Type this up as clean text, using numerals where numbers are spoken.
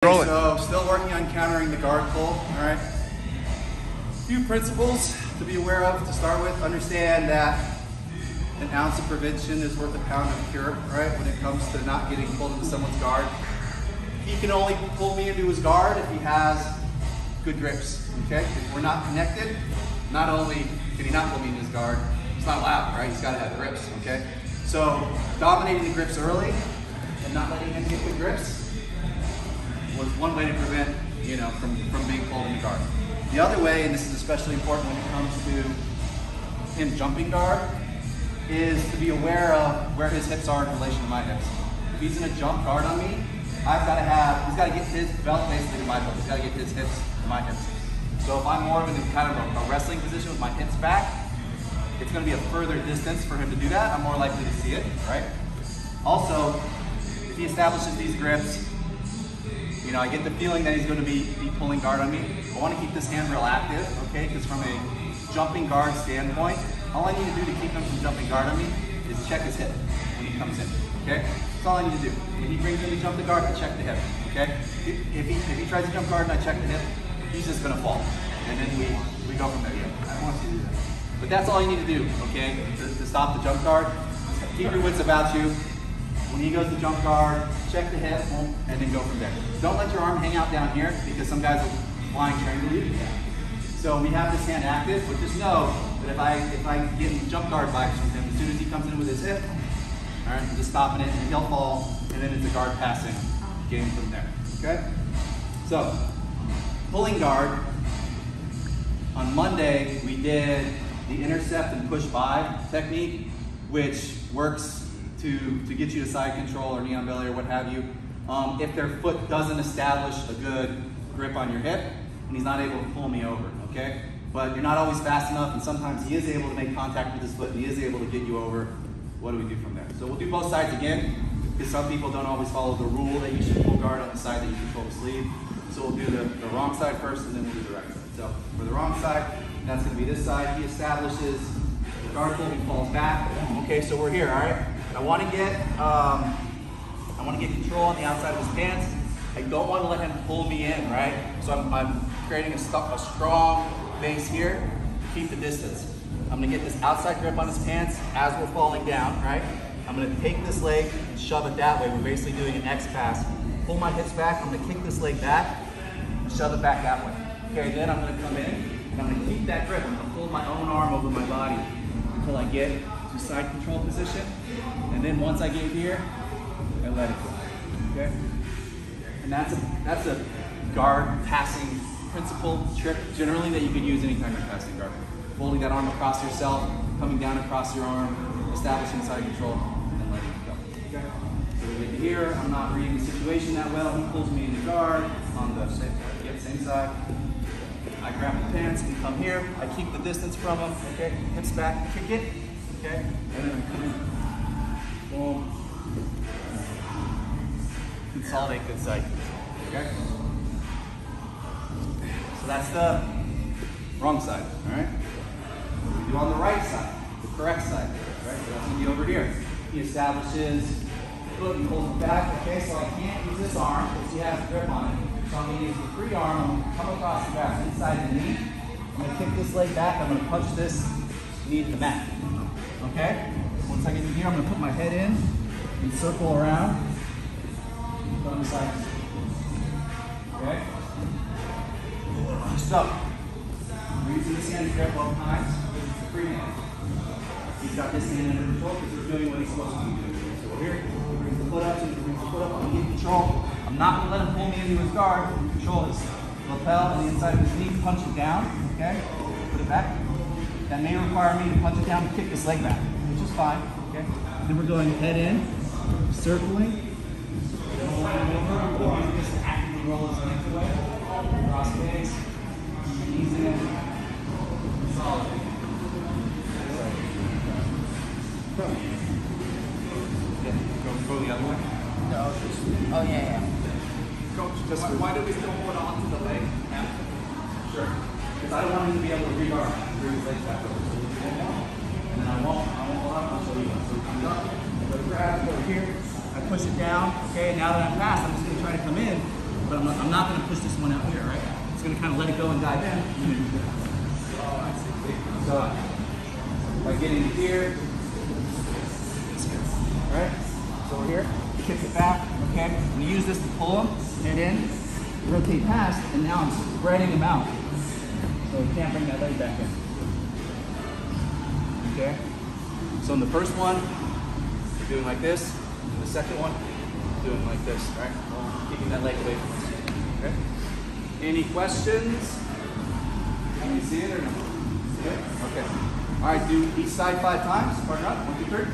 Rolling. So still working on countering the guard pull, all right? A few principles to be aware of to start with. Understand that an ounce of prevention is worth a pound of cure, right? When it comes to not getting pulled into someone's guard. He can only pull me into his guard if he has good grips, okay? If we're not connected, not only can he not pull me into his guard, it's not allowed, right? He's gotta have grips, okay? So dominating the grips early and not letting him get good grips was one way to prevent, from being pulled into guard. The other way, and this is especially important when it comes to him jumping guard, is to be aware of where his hips are in relation to my hips. If he's in a jump guard on me, he's got to get his belt basically to my belt. He's got to get his hips to my hips. So if I'm more of in kind of a wrestling position with my hips back, it's going to be a further distance for him to do that. I'm more likely to see it, right? Also, if he establishes these grips, I get the feeling that he's going to be pulling guard on me. I want to keep this hand real active, okay? Because from a jumping guard standpoint, all I need to do to keep him from jumping guard on me is check his hip when he comes in, okay? That's all I need to do. When he brings me to jump the guard, I check the hip, okay? If he tries to jump guard and I check the hip, he's just going to fall. And then we go from there. Yeah, I don't want you to do that. But that's all you need to do, okay, to stop the jump guard. Keep your wits about you. When he goes to jump guard, check the hip, and then go from there. Don't let your arm hang out down here because some guys will flying triangle you. So we have this hand active, but just know that if I get jump guard vibes from him, as soon as he comes in with his hip, all right, I'm just stopping it, and he'll fall, and then it's a guard passing game from there. Okay? So, pulling guard. On Monday, we did the intercept and push by technique, which works to get you to side control or knee on belly or what have you. If their foot doesn't establish a good grip on your hip and he's not able to pull me over, okay? But you're not always fast enough, and sometimes he is able to make contact with his foot and he is able to get you over. What do we do from there? So we'll do both sides again, because some people don't always follow the rule that you should pull guard on the side that you control the sleeve. So we'll do the wrong side first and then we'll do the right side. So for the wrong side, that's gonna be this side. He establishes the guard pull, he falls back. Okay, so we're here, all right? I want to get control on the outside of his pants. I don't want to let him pull me in, right? So I'm creating a strong base here to keep the distance. I'm going to get this outside grip on his pants as we're falling down, right? I'm going to take this leg and shove it that way. We're basically doing an X pass. Pull my hips back. I'm going to kick this leg back and shove it back that way. Okay, then I'm going to come in and I'm going to keep that grip. I'm going to pull my own arm over my body until I get to side control position. And then once I get here, I let it go, okay? And that's a guard passing principle trick generally that you could use anytime you're passing guard. Folding that arm across yourself, coming down across your arm, establishing side control, and then letting it go, okay? So we get to here, I'm not reading the situation that well, he pulls me into guard on the same side. I grab the pants and come here, I keep the distance from him, okay? Hips back, kick it, okay? And then I come in. Boom. Consolidate good side. Okay? So that's the wrong side, all right? We do on the right side, the correct side, right? So that's gonna be over here. He establishes foot and pulls it back, okay? So I can't use this arm because he has a grip on it. So I'm gonna use the free arm, I'm gonna come across the back, inside the knee. I'm gonna kick this leg back, I'm gonna punch this knee to the mat, okay? Once I get in here, I'm going to put my head in and circle around. Put on the side. Okay? So, we're using this hand to grab both times. This is the free hand. He's got this hand under control because he's doing what he's supposed to be doing. So we're here. He brings the foot up, so he brings the foot up. I'm going to get control. I'm not going to let him pull me into his guard. Control his lapel and the inside of his knee. Punch it down. Okay? Put it back. That may require me to punch it down and kick this leg back. Which is fine, okay? Then we're going head in, circling, rolling over, or just actively roll his legs away, cross legs, knees in, consolidate. Go the other way? No, oh yeah. Coach, just why do we still hold on to the leg? Yeah. Sure. Because I don't want him to be able to re-guard through his legs back over. And then I won't allow him to show you. So he comes up, I grab it over here, I push it down. Okay, now that I'm past, I'm just going to try to come in but I'm not going to push this one out here, right? It's going to kind of let it go and dive in. So by getting here, right? So we're here, kick it back, okay? I'm going to use this to pull him, head in, rotate past, and now I'm spreading him out. So we can't bring that leg back in. Okay? So in the first one, we're doing like this. In the second one, doing like this, right? Keeping that leg away from us. Okay? Any questions? Can you see it or no? See it? Okay. All right, do each side 5 times. Partner up. 1, 2, 3.